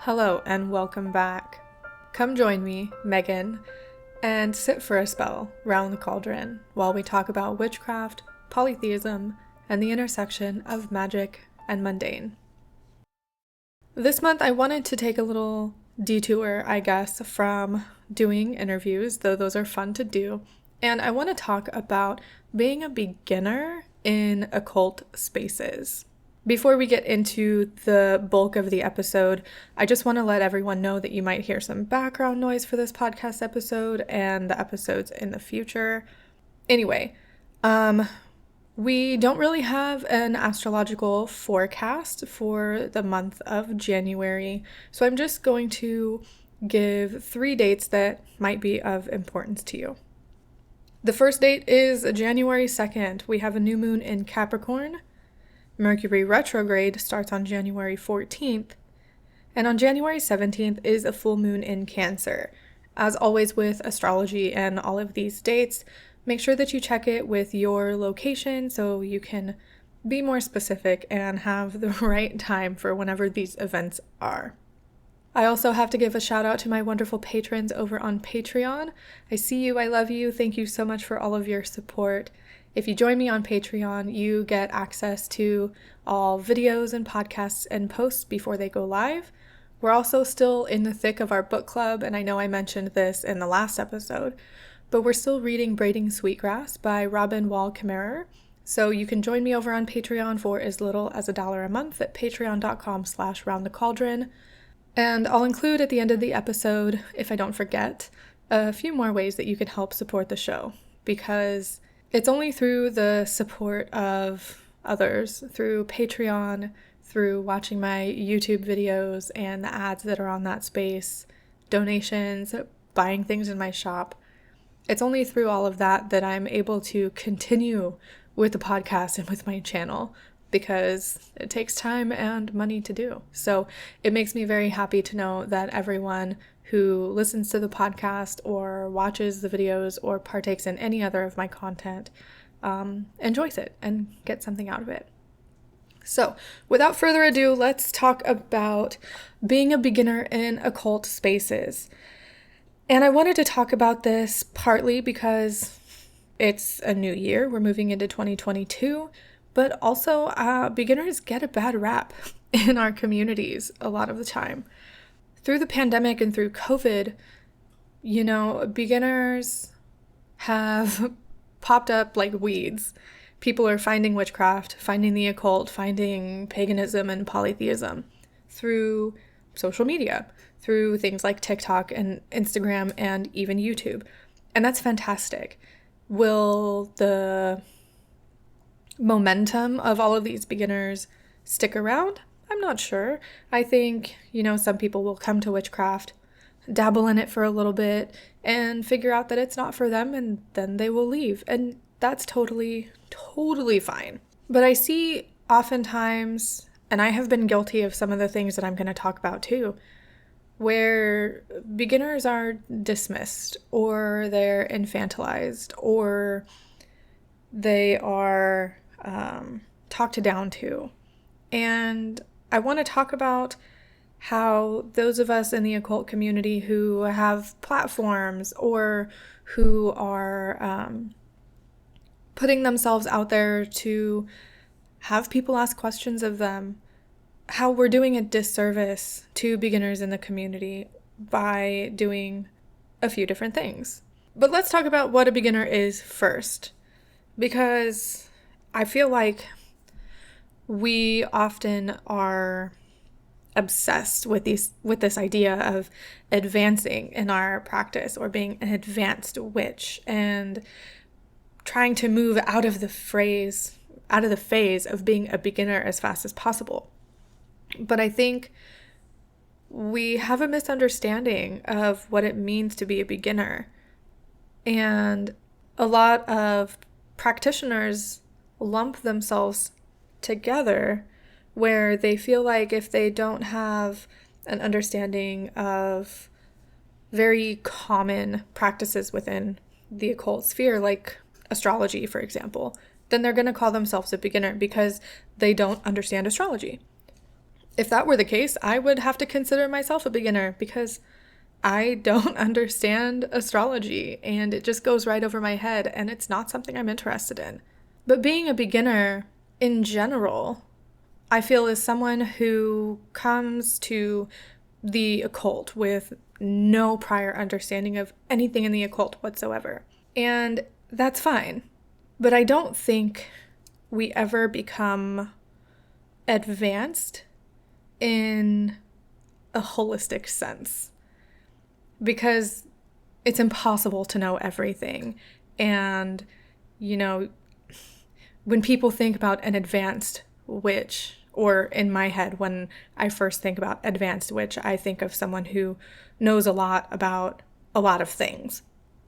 Hello and welcome back. Come join me, Megan, and sit for a spell round the cauldron while we talk about witchcraft, polytheism, and the intersection of magic and mundane. This month I wanted to take a little detour, I guess, from doing interviews, though those are fun to do, and I want to talk about being a beginner in occult spaces. Before we get into the bulk of the episode, I just want to let everyone know that you might hear some background noise for this podcast episode and the episodes in the future. Anyway, we don't really have an astrological forecast for the month of January, so I'm just going to give 3 dates that might be of importance to you. The first date is January 2nd. We have a new moon in Capricorn. Mercury retrograde starts on January 14th, and on January 17th is a full moon in Cancer. As always with astrology and all of these dates, make sure that you check it with your location so you can be more specific and have the right time for whenever these events are. I also have to give a shout out to my wonderful patrons over on Patreon. I see you, I love you, thank you so much for all of your support. If you join me on Patreon, you get access to all videos and podcasts and posts before they go live. We're also still in the thick of our book club, and I know I mentioned this in the last episode, but we're still reading Braiding Sweetgrass by Robin Wall Kimmerer. So you can join me over on Patreon for as little as $1 a month at patreon.com/roundthecauldron. And I'll include at the end of the episode, if I don't forget, a few more ways that you can help support the show, because it's only through the support of others, through Patreon, through watching my YouTube videos and the ads that are on that space, donations, buying things in my shop. It's only through all of that that I'm able to continue with the podcast and with my channel, because it takes time and money to do. So it makes me very happy to know that everyone who listens to the podcast or watches the videos or partakes in any other of my content enjoys it and gets something out of it. So without further ado, let's talk about being a beginner in occult spaces. And I wanted to talk about this partly because it's a new year, we're moving into 2022, but also beginners get a bad rap in our communities a lot of the time. Through the pandemic and through COVID, beginners have popped up like weeds. People are finding witchcraft, finding the occult, finding paganism and polytheism through social media, through things like TikTok and Instagram and even YouTube. And that's fantastic. Will the momentum of all of these beginners stick around? I'm not sure. I think, some people will come to witchcraft, dabble in it for a little bit, and figure out that it's not for them, and then they will leave. And that's totally, totally fine. But I see oftentimes, and I have been guilty of some of the things that I'm going to talk about too, where beginners are dismissed, or they're infantilized, or they are talked down to. And I want to talk about how those of us in the occult community who have platforms or who are putting themselves out there to have people ask questions of them, how we're doing a disservice to beginners in the community by doing a few different things. But let's talk about what a beginner is first, because I feel like we often are obsessed with this idea of advancing in our practice or being an advanced witch and trying to move out of the phase of being a beginner as fast as possible. But I think we have a misunderstanding of what it means to be a beginner. And a lot of practitioners lump themselves together where they feel like if they don't have an understanding of very common practices within the occult sphere, like astrology, for example, then they're going to call themselves a beginner because they don't understand astrology. If that were the case, I would have to consider myself a beginner because I don't understand astrology and it just goes right over my head and it's not something I'm interested in. But being a beginner in general, I feel is someone who comes to the occult with no prior understanding of anything in the occult whatsoever. And that's fine. But I don't think we ever become advanced in a holistic sense because it's impossible to know everything. And, you know, when people think about an advanced witch, or in my head, when I first think about advanced witch, I think of someone who knows a lot about a lot of things.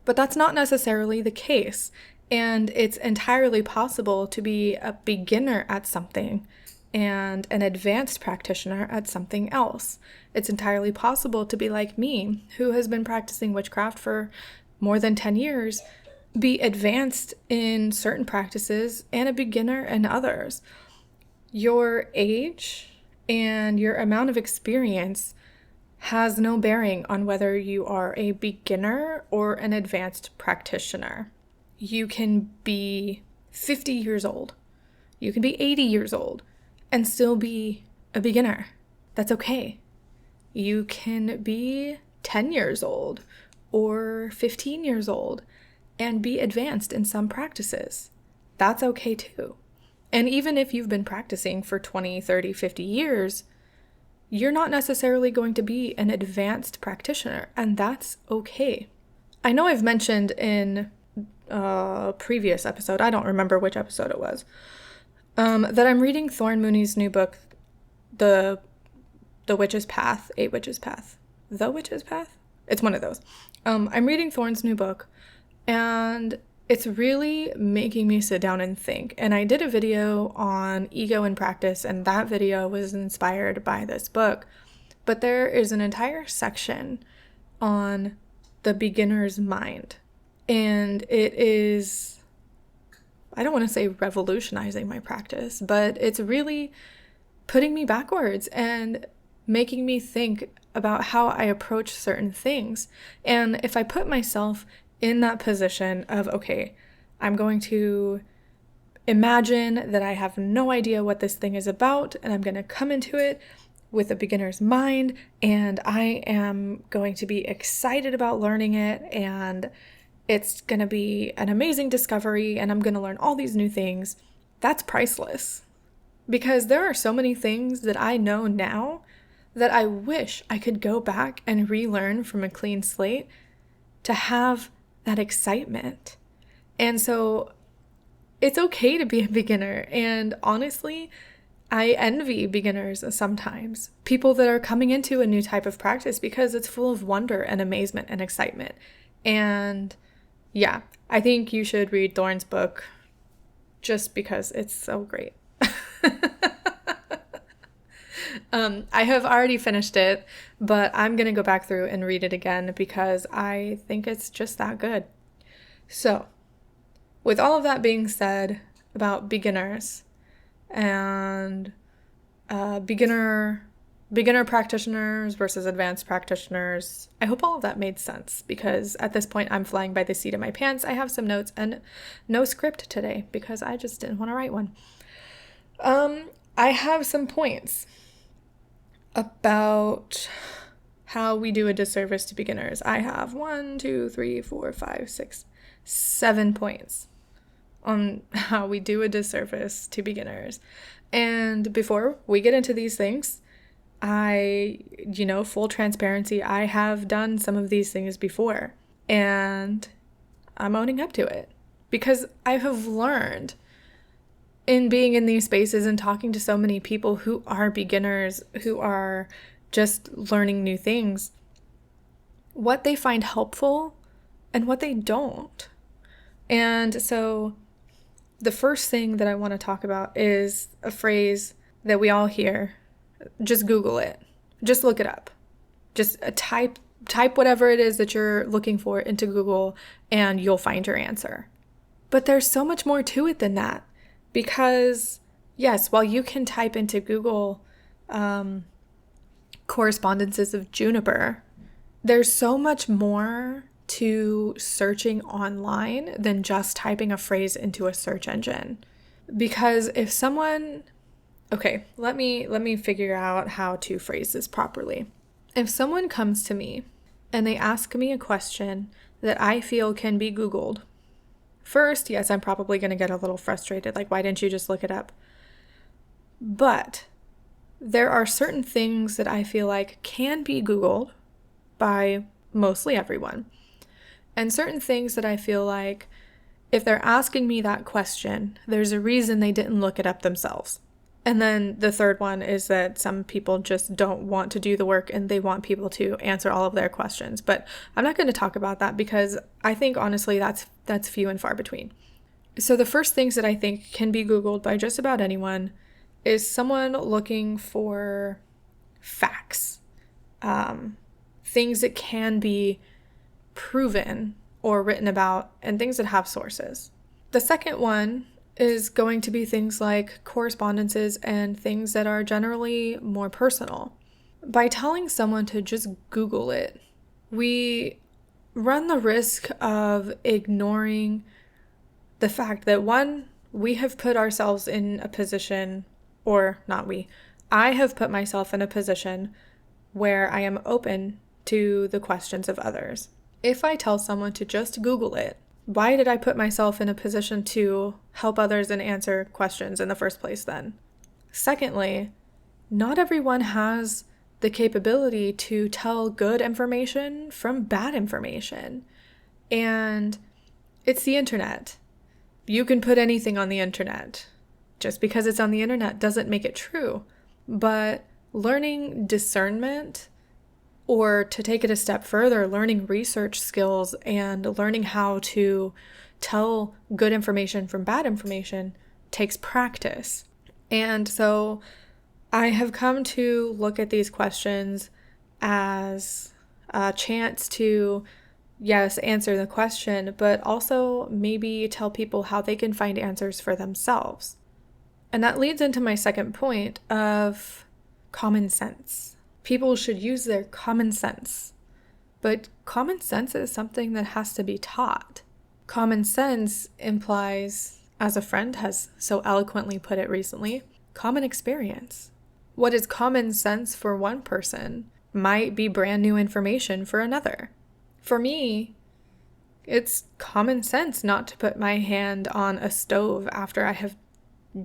But that's not necessarily the case. And it's entirely possible to be a beginner at something and an advanced practitioner at something else. It's entirely possible to be like me, who has been practicing witchcraft for more than 10 years, be advanced in certain practices and a beginner in others. Your age and your amount of experience has no bearing on whether you are a beginner or an advanced practitioner. You can be 50 years old, you can be 80 years old, and still be a beginner. That's okay. You can be 10 years old or 15 years old and be advanced in some practices. That's okay too. And even if you've been practicing for 20, 30, 50 years, you're not necessarily going to be an advanced practitioner, and that's okay. I know I've mentioned in a previous episode, I don't remember which episode it was, that I'm reading Thorn Mooney's new book, The Witch's Path, A Witch's Path, The Witch's Path? It's one of those. I'm reading Thorn's new book, and it's really making me sit down and think. And I did a video on ego in practice, and that video was inspired by this book. But there is an entire section on the beginner's mind. And it is, I don't want to say revolutionizing my practice, but it's really putting me backwards and making me think about how I approach certain things. And if I put myself in that position of, okay, I'm going to imagine that I have no idea what this thing is about, and I'm going to come into it with a beginner's mind, and I am going to be excited about learning it, and it's going to be an amazing discovery, and I'm going to learn all these new things. That's priceless. Because there are so many things that I know now that I wish I could go back and relearn from a clean slate to have that excitement. And so it's okay to be a beginner. And honestly, I envy beginners sometimes, people that are coming into a new type of practice, because it's full of wonder and amazement and excitement. And yeah, I think you should read Thorn's book just because it's so great. I have already finished it, but I'm going to go back through and read it again because I think it's just that good. So, with all of that being said about beginners and beginner practitioners versus advanced practitioners, I hope all of that made sense because at this point I'm flying by the seat of my pants. I have some notes and no script today because I just didn't want to write one. I have some points about how we do a disservice to beginners. I have 7 points on how we do a disservice to beginners. And before we get into these things, full transparency, I have done some of these things before and I'm owning up to it because I have learned in being in these spaces and talking to so many people who are beginners, who are just learning new things, what they find helpful and what they don't. And so the first thing that I want to talk about is a phrase that we all hear. Just Google it. Just look it up. Just type whatever it is that you're looking for into Google and you'll find your answer. But there's so much more to it than that. Because, yes, while you can type into Google correspondences of juniper. There's so much more to searching online than just typing a phrase into a search engine. Because if someone, okay, let me figure out how to phrase this properly. If someone comes to me and they ask me a question that I feel can be Googled, first, yes, I'm probably going to get a little frustrated, like, why didn't you just look it up? But there are certain things that I feel like can be Googled by mostly everyone, and certain things that I feel like if they're asking me that question, there's a reason they didn't look it up themselves. And then the third one is that some people just don't want to do the work and they want people to answer all of their questions. But I'm not going to talk about that because I think honestly that's few and far between. So the first things that I think can be Googled by just about anyone is someone looking for facts, things that can be proven or written about, and things that have sources. The second one is going to be things like correspondences and things that are generally more personal. By telling someone to just Google it, we run the risk of ignoring the fact that one, we have put ourselves in a position, or not we, I have put myself in a position where I am open to the questions of others. If I tell someone to just Google it, why did I put myself in a position to help others and answer questions in the first place then? Secondly, not everyone has the capability to tell good information from bad information. And it's the internet. You can put anything on the internet. Just because it's on the internet doesn't make it true. But learning discernment, or to take it a step further, learning research skills and learning how to tell good information from bad information takes practice. And so I have come to look at these questions as a chance to, yes, answer the question, but also maybe tell people how they can find answers for themselves. And that leads into my second point of common sense. People should use their common sense, but common sense is something that has to be taught. Common sense implies, as a friend has so eloquently put it recently, common experience. What is common sense for one person might be brand new information for another. For me, it's common sense not to put my hand on a stove after I have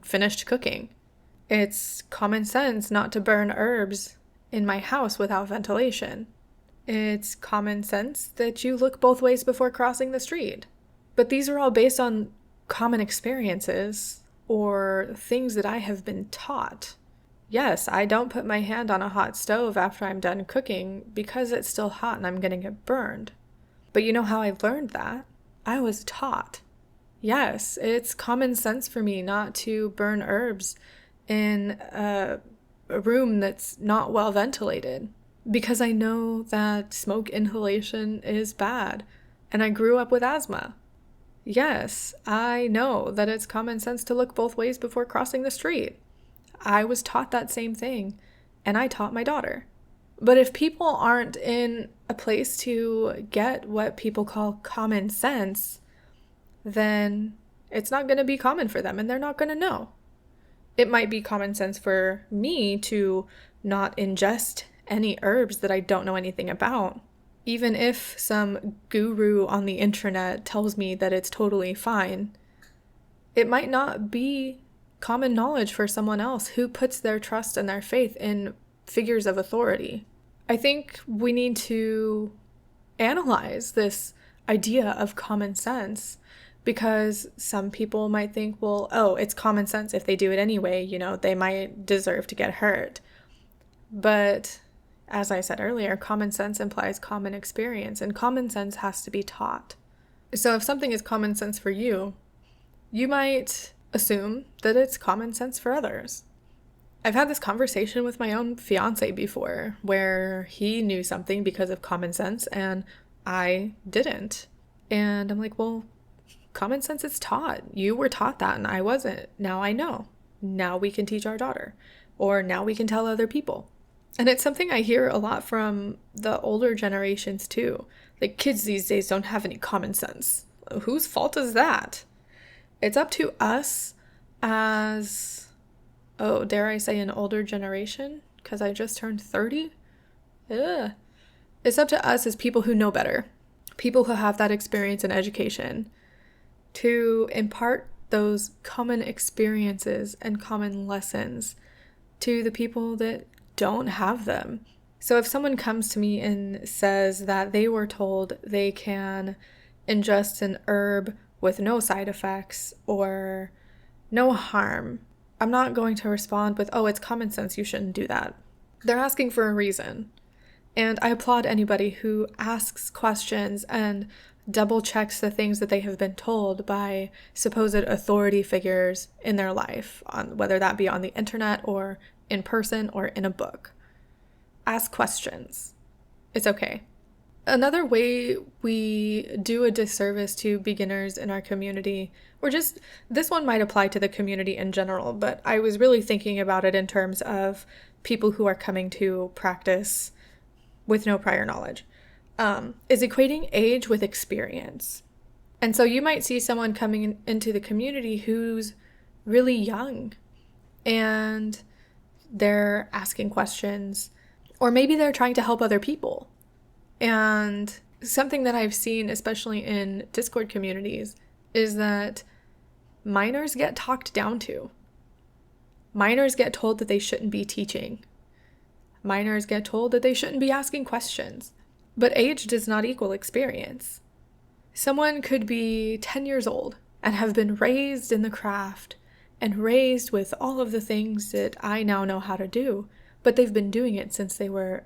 finished cooking. It's common sense not to burn herbs in my house without ventilation. It's common sense that you look both ways before crossing the street. But these are all based on common experiences or things that I have been taught. Yes, I don't put my hand on a hot stove after I'm done cooking because it's still hot and I'm going to get burned. But you know how I learned that? I was taught. Yes, it's common sense for me not to burn herbs in a room that's not well ventilated because I know that smoke inhalation is bad and I grew up with asthma. Yes, I know that it's common sense to look both ways before crossing the street. I was taught that same thing and I taught my daughter. But if people aren't in a place to get what people call common sense, then it's not going to be common for them and they're not going to know. It might be common sense for me to not ingest any herbs that I don't know anything about. Even if some guru on the internet tells me that it's totally fine, it might not be common knowledge for someone else who puts their trust and their faith in figures of authority. I think we need to analyze this idea of common sense, because some people might think, well, oh, it's common sense if they do it anyway, they might deserve to get hurt. But as I said earlier, common sense implies common experience, and common sense has to be taught. So if something is common sense for you, you might assume that it's common sense for others. I've had this conversation with my own fiance before, where he knew something because of common sense and I didn't. And I'm like, well, common sense is taught. You were taught that and I wasn't. Now I know. Now we can teach our daughter. or now we can tell other people. And it's something I hear a lot from the older generations too. Like, kids these days don't have any common sense. Whose fault is that? It's up to us as, dare I say, an older generation, because I just turned 30. Ugh. It's up to us as people who know better, people who have that experience and education, to impart those common experiences and common lessons to the people that don't have them. So if someone comes to me and says that they were told they can ingest an herb with no side effects or no harm, I'm not going to respond with, oh, it's common sense, you shouldn't do that. They're asking for a reason. And I applaud anybody who asks questions and double checks the things that they have been told by supposed authority figures in their life, on whether that be on the internet or in person or in a book. Ask questions. It's okay. Another way we do a disservice to beginners in our community, or just, this one might apply to the community in general, but I was really thinking about it in terms of people who are coming to practice with no prior knowledge, is equating age with experience. And so you might see someone coming into the community who's really young and they're asking questions, or maybe they're trying to help other people. And something that I've seen, especially in Discord communities, is that minors get talked down to. Minors get told that they shouldn't be teaching. Minors get told that they shouldn't be asking questions. But age does not equal experience. Someone could be 10 years old and have been raised in the craft and raised with all of the things that I now know how to do, but they've been doing it since they were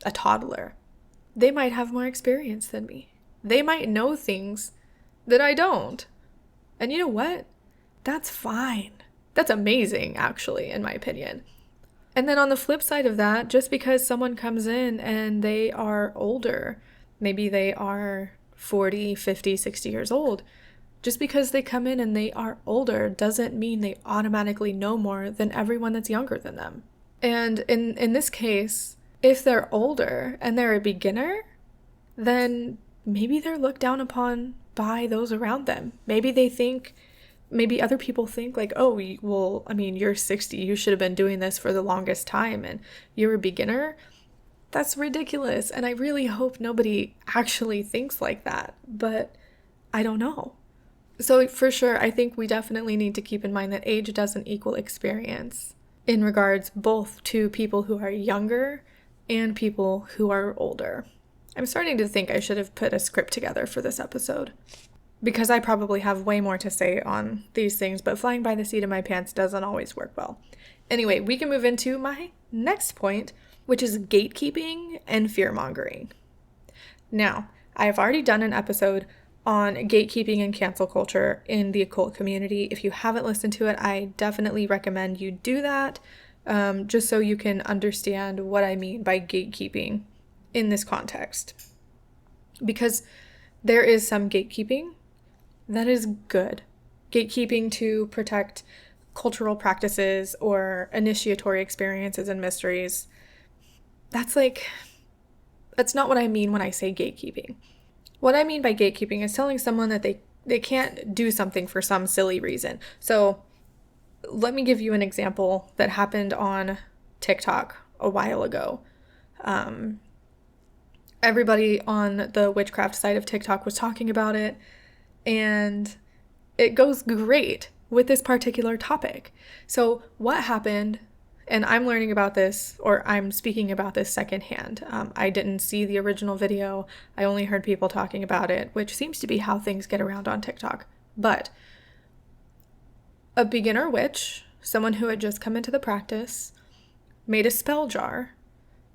a toddler. They might have more experience than me. They might know things that I don't. And you know what? That's fine. That's amazing, actually, in my opinion. And then on the flip side of that, just because someone comes in and they are older, maybe they are 40, 50, 60 years old, just because they come in and they are older doesn't mean they automatically know more than everyone that's younger than them. And in this case, if they're older and they're a beginner, then maybe they're looked down upon by those around them. Maybe other people think like, oh, well, I mean, you're 60, you should have been doing this for the longest time and you're a beginner. That's ridiculous. And I really hope nobody actually thinks like that, but I don't know. So for sure, I think we definitely need to keep in mind that age doesn't equal experience in regards both to people who are younger and people who are older. I'm starting to think I should have put a script together for this episode, because I probably have way more to say on these things, but flying by the seat of my pants doesn't always work well. Anyway, we can move into my next point, which is gatekeeping and fear-mongering. Now, I've already done an episode on gatekeeping and cancel culture in the occult community. If you haven't listened to it, I definitely recommend you do that, just so you can understand what I mean by gatekeeping in this context. Because there is some gatekeeping that is good. Gatekeeping to protect cultural practices or initiatory experiences and mysteries. That's not what I mean when I say gatekeeping. What I mean by gatekeeping is telling someone that they can't do something for some silly reason. So let me give you an example that happened on TikTok a while ago. Everybody on the witchcraft side of TikTok was talking about it, and it goes great with this particular topic. So what happened, and I'm learning about this, or I'm speaking about this secondhand. I didn't see the original video. I only heard people talking about it, which seems to be how things get around on TikTok. But a beginner witch, someone who had just come into the practice, made a spell jar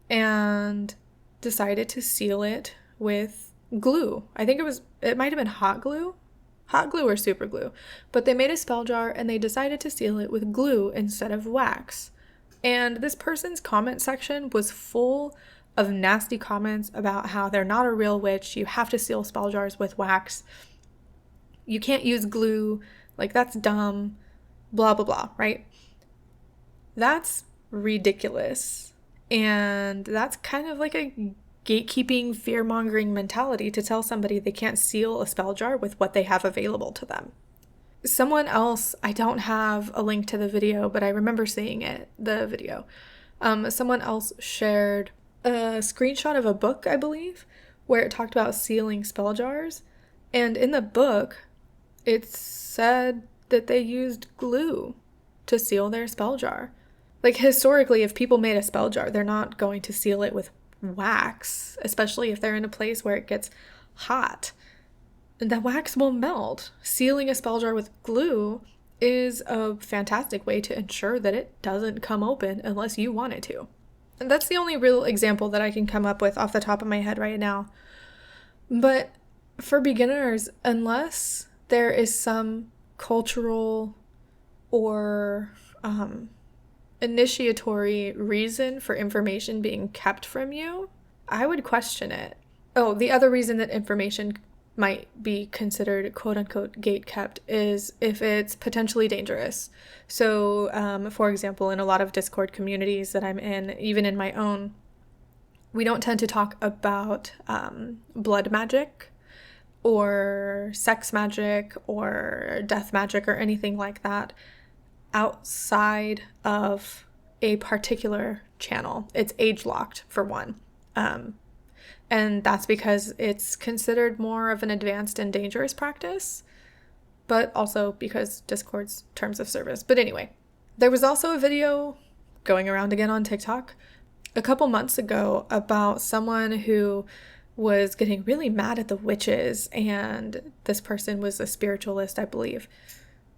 and decided to seal it with glue. I think it might have been hot glue or super glue, but they made a spell jar and they decided to seal it with glue instead of wax. And this person's comment section was full of nasty comments about how they're not a real witch. You have to seal spell jars with wax. You can't use glue. Like, that's dumb. Blah, blah, blah, right? That's ridiculous. And that's kind of like a gatekeeping, fear-mongering mentality to tell somebody they can't seal a spell jar with what they have available to them. Someone else, I don't have a link to the video, but I remember seeing the video. Someone else shared a screenshot of a book, I believe, where it talked about sealing spell jars. And in the book, it said that they used glue to seal their spell jar. Like, historically, if people made a spell jar, they're not going to seal it with wax, especially if they're in a place where it gets hot. The wax will melt. Sealing a spell jar with glue is a fantastic way to ensure that it doesn't come open unless you want it to. And that's the only real example that I can come up with off the top of my head right now. But for beginners, unless there is some cultural or initiatory reason for information being kept from you, I would question it. Oh, the other reason that information might be considered quote-unquote gate-kept is if it's potentially dangerous. So, for example, in a lot of Discord communities that I'm in, even in my own, we don't tend to talk about blood magic or sex magic or death magic or anything like that outside of a particular channel. It's age-locked, for one. And that's because it's considered more of an advanced and dangerous practice, but also because Discord's terms of service. But anyway, there was also a video going around again on TikTok a couple months ago about someone who was getting really mad at the witches, and this person was a spiritualist, I believe.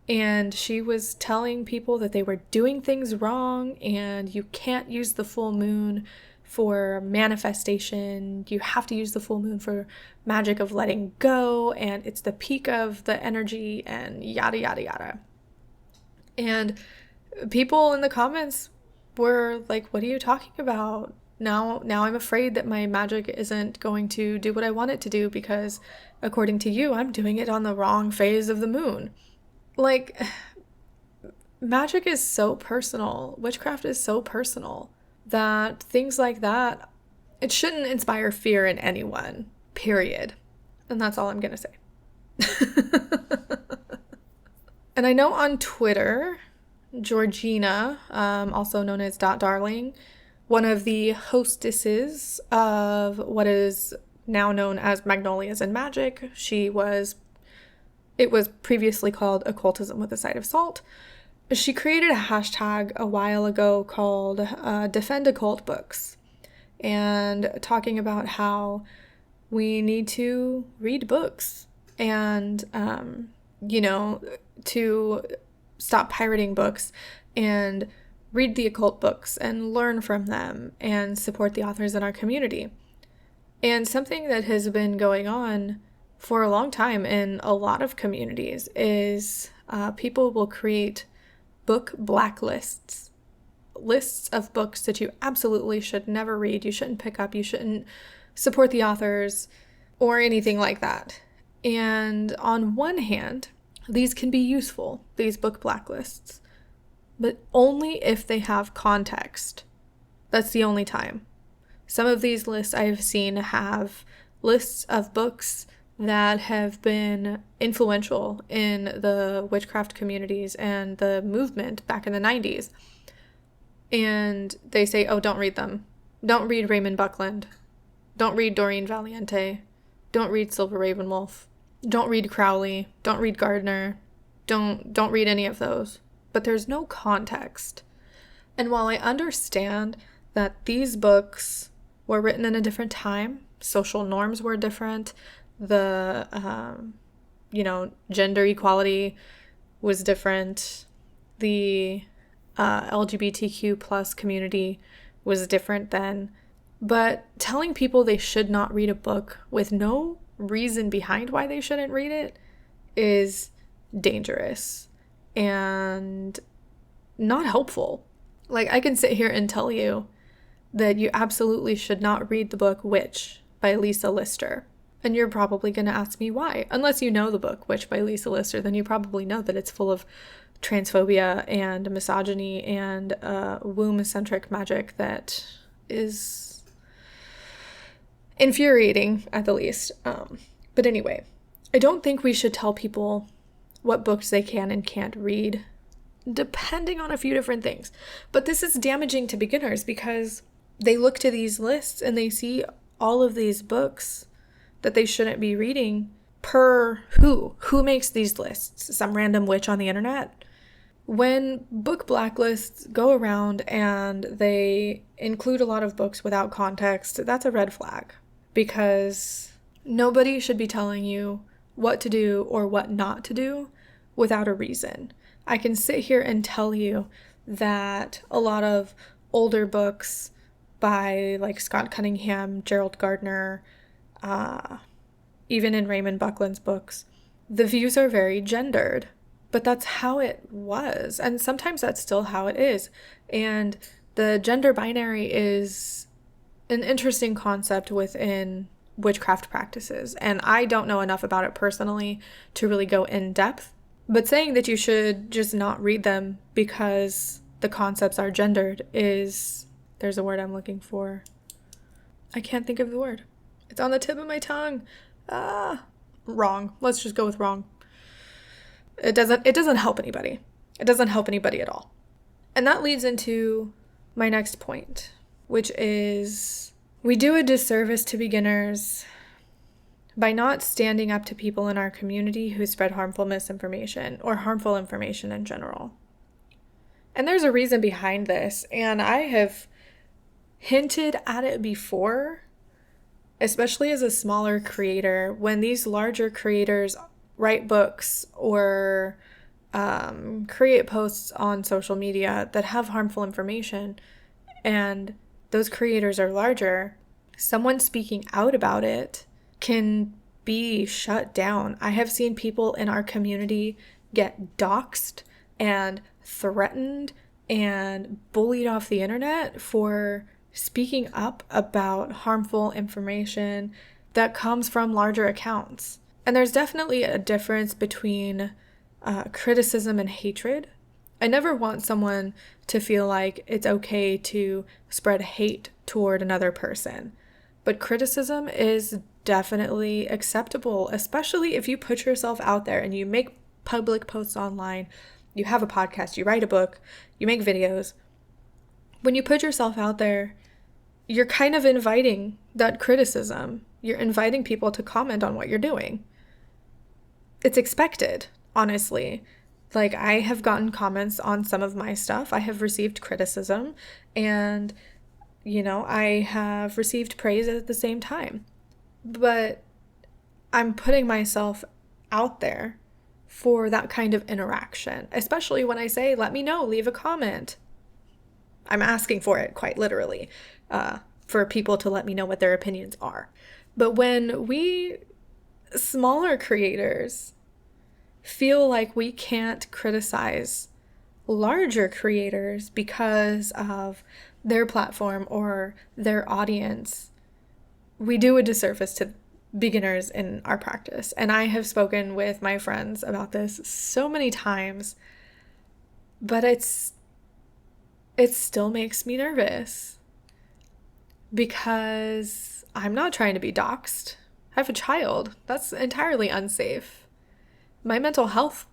And she was telling people that they were doing things wrong and you can't use the full moon for manifestation. You have to use the full moon for magic of letting go, and it's the peak of the energy, and yada, yada, yada. And people in the comments were like, what are you talking about? Now I'm afraid that my magic isn't going to do what I want it to do because, according to you, I'm doing it on the wrong phase of the moon. Like, magic is so personal. Witchcraft is so personal that things like that, it shouldn't inspire fear in anyone, period. And that's all I'm gonna say. And I know on Twitter, Georgina, also known as .Darling, one of the hostesses of what is now known as Magnolias and Magic, it was previously called Occultism with a Side of Salt. She created a hashtag a while ago called Defend Occult Books, and talking about how we need to read books and, to stop pirating books and read the occult books and learn from them and support the authors in our community. And something that has been going on for a long time in a lot of communities is people will create book blacklists, lists of books that you absolutely should never read, you shouldn't pick up, you shouldn't support the authors, or anything like that. And on one hand, these can be useful, these book blacklists, but only if they have context. That's the only time. Some of these lists I have seen have lists of books that have been influential in the witchcraft communities and the movement back in the 90s. And they say, oh, don't read them. Don't read Raymond Buckland. Don't read Doreen Valiente. Don't read Silver Ravenwolf. Don't read Crowley. Don't read Gardner. Don't read any of those. But there's no context. And while I understand that these books were written in a different time, social norms were different, the gender equality was different, the LGBTQ plus community was different then, but telling people they should not read a book with no reason behind why they shouldn't read it is dangerous and not helpful. Like, I can sit here and tell you that you absolutely should not read the book Witch by Lisa Lister. And you're probably going to ask me why. Unless you know the book Witch by Lisa Lister, then you probably know that it's full of transphobia and misogyny and womb-centric magic that is infuriating at the least. But anyway, I don't think we should tell people what books they can and can't read, depending on a few different things. But this is damaging to beginners because they look to these lists and they see all of these books that they shouldn't be reading per who? Who makes these lists? Some random witch on the internet? When book blacklists go around and they include a lot of books without context, that's a red flag, because nobody should be telling you what to do or what not to do without a reason. I can sit here and tell you that a lot of older books by like Scott Cunningham, Gerald Gardner, even in Raymond Buckland's books, the views are very gendered. But that's how it was. And sometimes that's still how it is. And the gender binary is an interesting concept within witchcraft practices. And I don't know enough about it personally to really go in depth. But saying that you should just not read them because the concepts are gendered is, there's a word I'm looking for. I can't think of the word. It's on the tip of my tongue. Wrong. Let's just go with wrong. It doesn't help anybody. It doesn't help anybody at all. And that leads into my next point, which is we do a disservice to beginners by not standing up to people in our community who spread harmful misinformation or harmful information in general. And there's a reason behind this, and I have hinted at it before, especially as a smaller creator, when these larger creators write books or create posts on social media that have harmful information, and those creators are larger, someone speaking out about it can be shut down. I have seen people in our community get doxxed and threatened and bullied off the internet for speaking up about harmful information that comes from larger accounts. And there's definitely a difference between criticism and hatred. I never want someone to feel like it's okay to spread hate toward another person. But criticism is definitely acceptable, especially if you put yourself out there and you make public posts online, you have a podcast, you write a book, you make videos. When you put yourself out there, you're kind of inviting that criticism. You're inviting people to comment on what you're doing. It's expected, honestly. Like, I have gotten comments on some of my stuff. I have received criticism, and, I have received praise at the same time. But I'm putting myself out there for that kind of interaction, especially when I say, let me know, leave a comment. I'm asking for it, quite literally, for people to let me know what their opinions are. But when we smaller creators feel like we can't criticize larger creators because of their platform or their audience, we do a disservice to beginners in our practice. And I have spoken with my friends about this so many times, but it still makes me nervous because I'm not trying to be doxxed. I have a child. That's entirely unsafe. My mental health,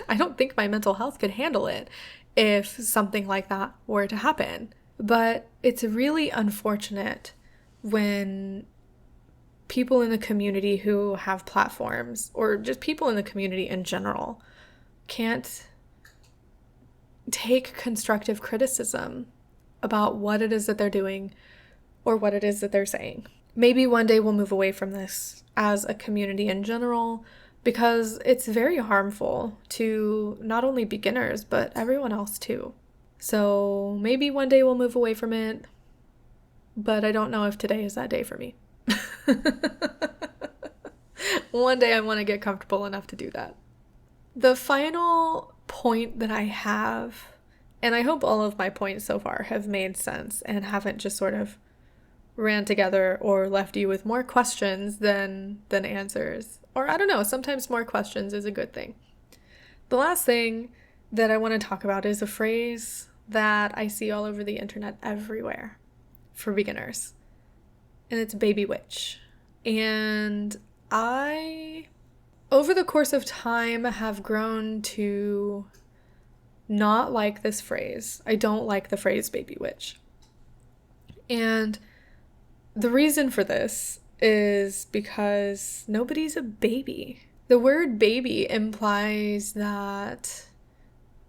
I don't think my mental health could handle it if something like that were to happen. But it's really unfortunate when people in the community who have platforms, or just people in the community in general, can't take constructive criticism about what it is that they're doing or what it is that they're saying. Maybe one day we'll move away from this as a community in general, because it's very harmful to not only beginners, but everyone else too. So maybe one day we'll move away from it, but I don't know if today is that day for me. One day I want to get comfortable enough to do that. The final point that I have, and I hope all of my points so far have made sense and haven't just sort of ran together or left you with more questions than answers. Or I don't know, sometimes more questions is a good thing. The last thing that I want to talk about is a phrase that I see all over the internet everywhere for beginners. And it's baby witch. And I, over the course of time, have grown to not like this phrase. I don't like the phrase baby witch. And the reason for this is because nobody's a baby. The word baby implies that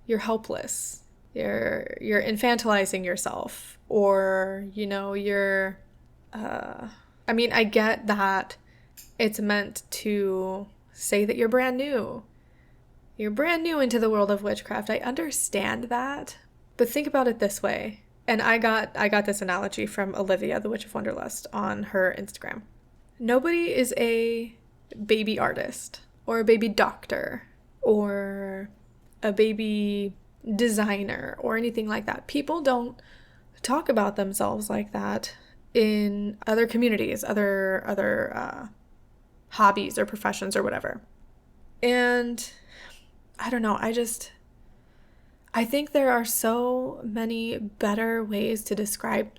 you're helpless. You're infantilizing yourself, or, you're, I get that it's meant to say that you're brand new. You're brand new into the world of witchcraft. I understand that, but think about it this way. And I got this analogy from Olivia, the Witch of Wonderlust, on her Instagram. Nobody is a baby artist, or a baby doctor, or a baby designer, or anything like that. People don't talk about themselves like that in other communities, other hobbies or professions or whatever. And I don't know, I think there are so many better ways to describe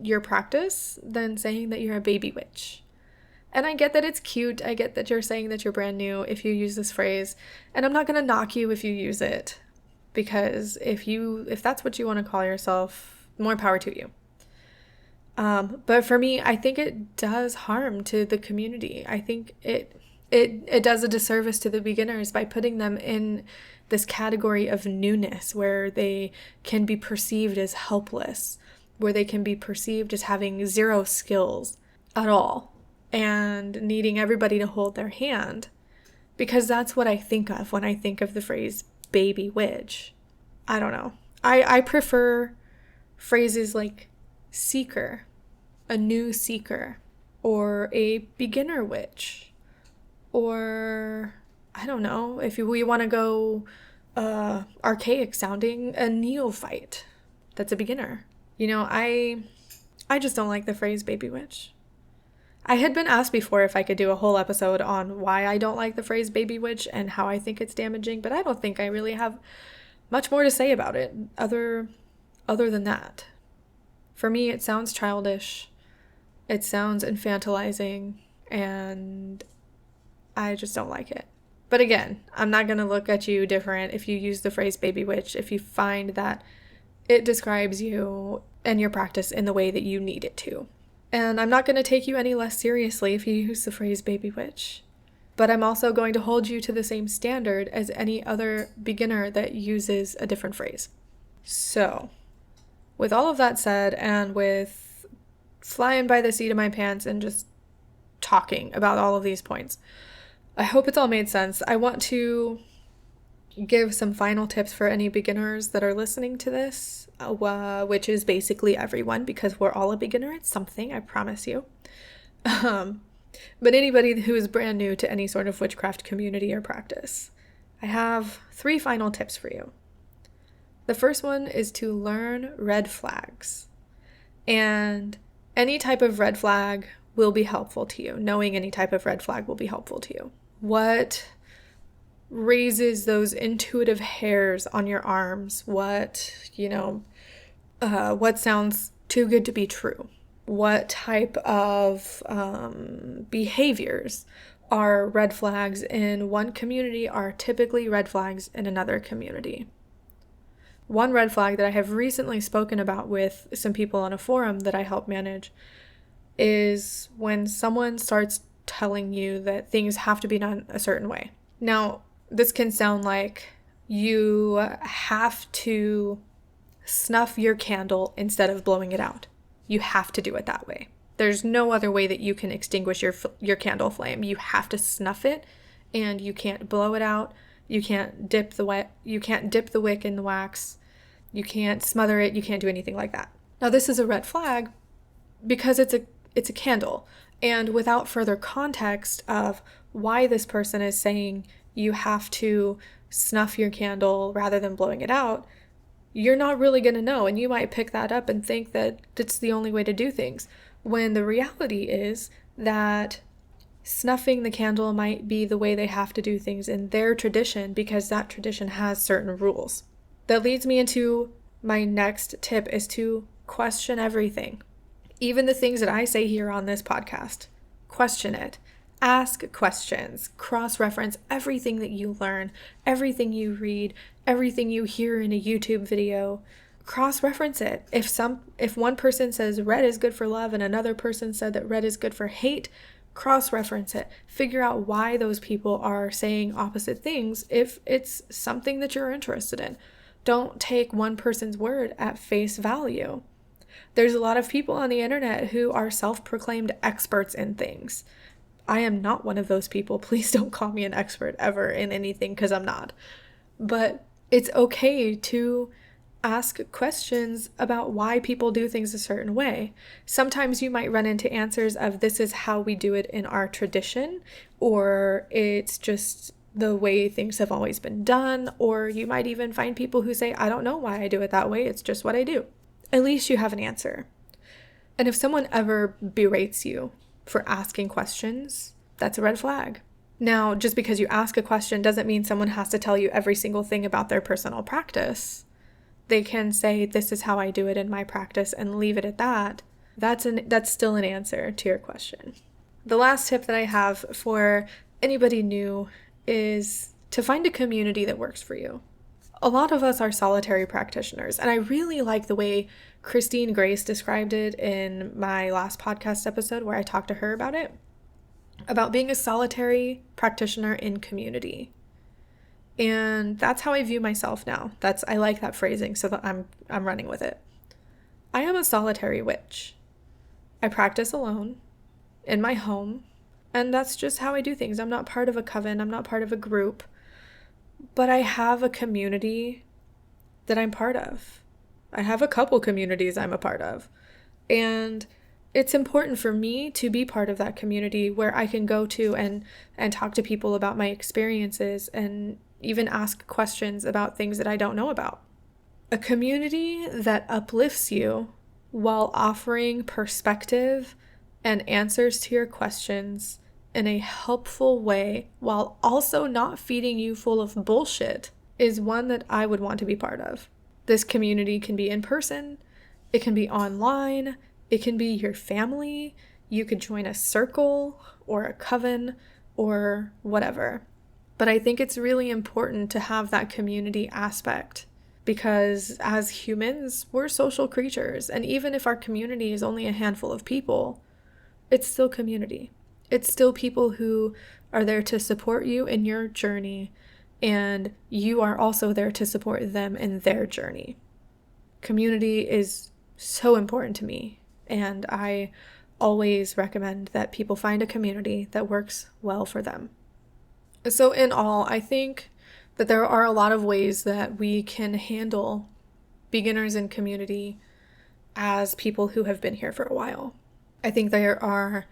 your practice than saying that you're a baby witch. And I get that it's cute. I get that you're saying that you're brand new if you use this phrase. And I'm not going to knock you if you use it. Because if that's what you want to call yourself, more power to you. But for me, I think it does harm to the community. I think it does a disservice to the beginners by putting them in this category of newness, where they can be perceived as helpless, where they can be perceived as having zero skills at all, and needing everybody to hold their hand. Because that's what I think of when I think of the phrase baby witch. I don't know. I prefer phrases like seeker, a new seeker, or a beginner witch, or I don't know, if we want to go archaic sounding, a neophyte. That's a beginner. I just don't like the phrase baby witch. I had been asked before if I could do a whole episode on why I don't like the phrase baby witch and how I think it's damaging, but I don't think I really have much more to say about it other than that. For me, it sounds childish. It sounds infantilizing, and I just don't like it. But again, I'm not going to look at you different if you use the phrase baby witch, if you find that it describes you and your practice in the way that you need it to. And I'm not going to take you any less seriously if you use the phrase baby witch. But I'm also going to hold you to the same standard as any other beginner that uses a different phrase. So, with all of that said, and with flying by the seat of my pants and just talking about all of these points, I hope it's all made sense. I want to give some final tips for any beginners that are listening to this, which is basically everyone, because we're all a beginner at something, I promise you. But anybody who is brand new to any sort of witchcraft community or practice, I have 3 final tips for you. The first one is to learn red flags. And any type of red flag will be helpful to you. Knowing any type of red flag will be helpful to you. What raises those intuitive hairs on your arms? What sounds too good to be true? What type of behaviors are red flags in one community are typically red flags in another community? One red flag that I have recently spoken about with some people on a forum that I help manage is when someone starts telling you that things have to be done a certain way. Now, this can sound like you have to snuff your candle instead of blowing it out. You have to do it that way. There's no other way that you can extinguish your candle flame. You have to snuff it, and you can't blow it out. You can't dip the wick in the wax. You can't smother it. You can't do anything like that. Now, this is a red flag because it's a candle, and without further context of why this person is saying you have to snuff your candle rather than blowing it out, you're not really going to know, and you might pick that up and think that it's the only way to do things, when the reality is that Snuffing the candle might be the way they have to do things in their tradition because that tradition has certain rules. That leads me into my next tip is to question everything. Even the things that I say here on this podcast. Question it. Ask questions. Cross-reference everything that you learn, everything you read, everything you hear in a YouTube video. Cross-reference it. If one person says red is good for love and another person said that red is good for hate, cross-reference it. Figure out why those people are saying opposite things if it's something that you're interested in. Don't take one person's word at face value. There's a lot of people on the internet who are self-proclaimed experts in things. I am not one of those people. Please don't call me an expert ever in anything because I'm not. But it's okay to ask questions about why people do things a certain way. Sometimes you might run into answers of this is how we do it in our tradition, or it's just the way things have always been done, or you might even find people who say, I don't know why I do it that way, it's just what I do. At least you have an answer. And if someone ever berates you for asking questions, that's a red flag. Now, just because you ask a question doesn't mean someone has to tell you every single thing about their personal practice. They can say, this is how I do it in my practice and leave it at that. That's still an answer to your question. The last tip that I have for anybody new is to find a community that works for you. A lot of us are solitary practitioners, and I really like the way Christine Grace described it in my last podcast episode where I talked to her about it, about being a solitary practitioner in community. And that's how I view myself now. I like that phrasing, so that I'm running with it. I am a solitary witch. I practice alone in my home, and that's just how I do things. I'm not part of a coven, I'm not part of a group, but I have a community that I'm part of. I have a couple communities I'm a part of. And it's important for me to be part of that community where I can go to and talk to people about my experiences and even ask questions about things that I don't know about. A community that uplifts you while offering perspective and answers to your questions in a helpful way while also not feeding you full of bullshit is one that I would want to be part of. This community can be in person, it can be online, it can be your family, you could join a circle or a coven or whatever. But I think it's really important to have that community aspect because as humans, we're social creatures. And even if our community is only a handful of people, it's still community. It's still people who are there to support you in your journey, and you are also there to support them in their journey. Community is so important to me, and I always recommend that people find a community that works well for them. So in all, I think that there are a lot of ways that we can handle beginners in community as people who have been here for a while. I think there are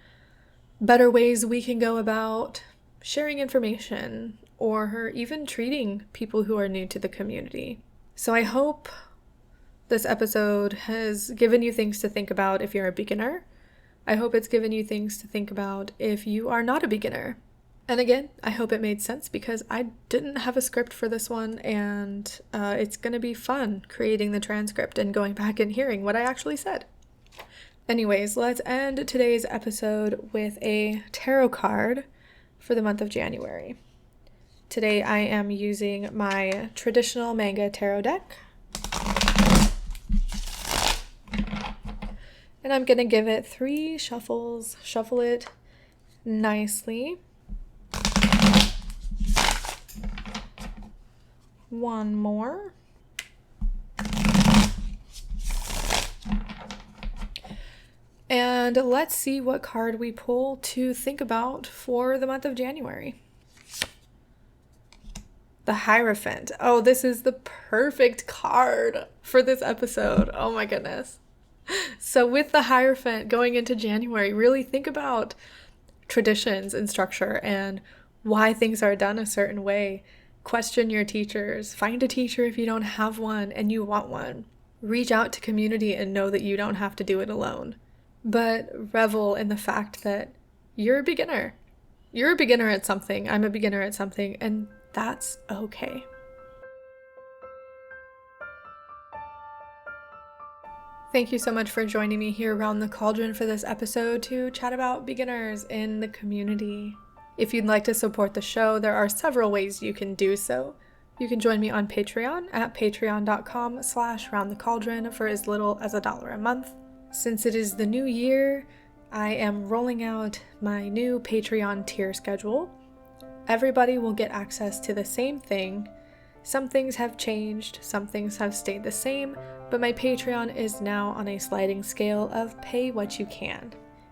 better ways we can go about sharing information or even treating people who are new to the community. So I hope this episode has given you things to think about if you're a beginner. I hope it's given you things to think about if you are not a beginner. And again, I hope it made sense because I didn't have a script for this one, and it's going to be fun creating the transcript and going back and hearing what I actually said. Anyways, let's end today's episode with a tarot card for the month of January. Today I am using my traditional manga tarot deck. And I'm going to give it 3 shuffles, shuffle it nicely. 1 more. And let's see what card we pull to think about for the month of January. The Hierophant. Oh, this is the perfect card for this episode. Oh my goodness. So with the Hierophant going into January, really think about traditions and structure and why things are done a certain way. Question your teachers. Find a teacher if you don't have one and you want one. Reach out to community and know that you don't have to do it alone. But revel in the fact that you're a beginner. You're a beginner at something, I'm a beginner at something, and that's okay. Thank you so much for joining me here around the cauldron for this episode to chat about beginners in the community. If you'd like to support the show, there are several ways you can do so. You can join me on Patreon at patreon.com/roundthecauldron for as little as $1 a month. Since it is the new year, I am rolling out my new Patreon tier schedule. Everybody will get access to the same thing. Some things have changed, some things have stayed the same, but my Patreon is now on a sliding scale of pay what you can.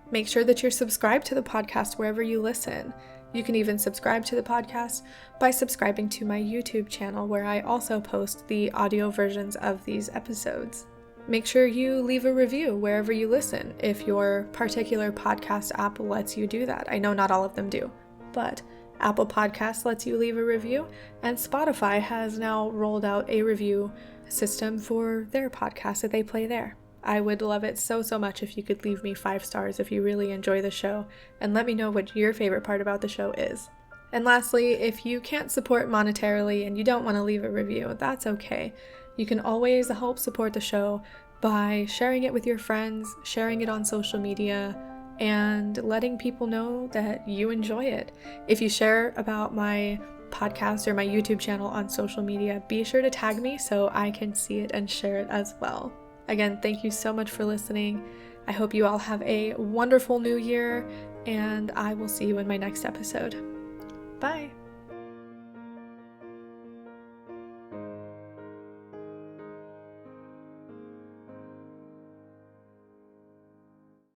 Make sure that you're subscribed to the podcast wherever you listen. You can even subscribe to the podcast by subscribing to my YouTube channel, where I also post the audio versions of these episodes. Make sure you leave a review wherever you listen if your particular podcast app lets you do that. I know not all of them do, but Apple Podcasts lets you leave a review, and Spotify has now rolled out a review system for their podcast that they play there. I would love it so much if you could leave me 5 stars if you really enjoy the show, and let me know what your favorite part about the show is. And lastly, if you can't support monetarily and you don't want to leave a review, that's okay. You can always help support the show by sharing it with your friends, sharing it on social media, and letting people know that you enjoy it. If you share about my podcast or my YouTube channel on social media, be sure to tag me so I can see it and share it as well. Again, thank you so much for listening. I hope you all have a wonderful new year, and I will see you in my next episode. Bye!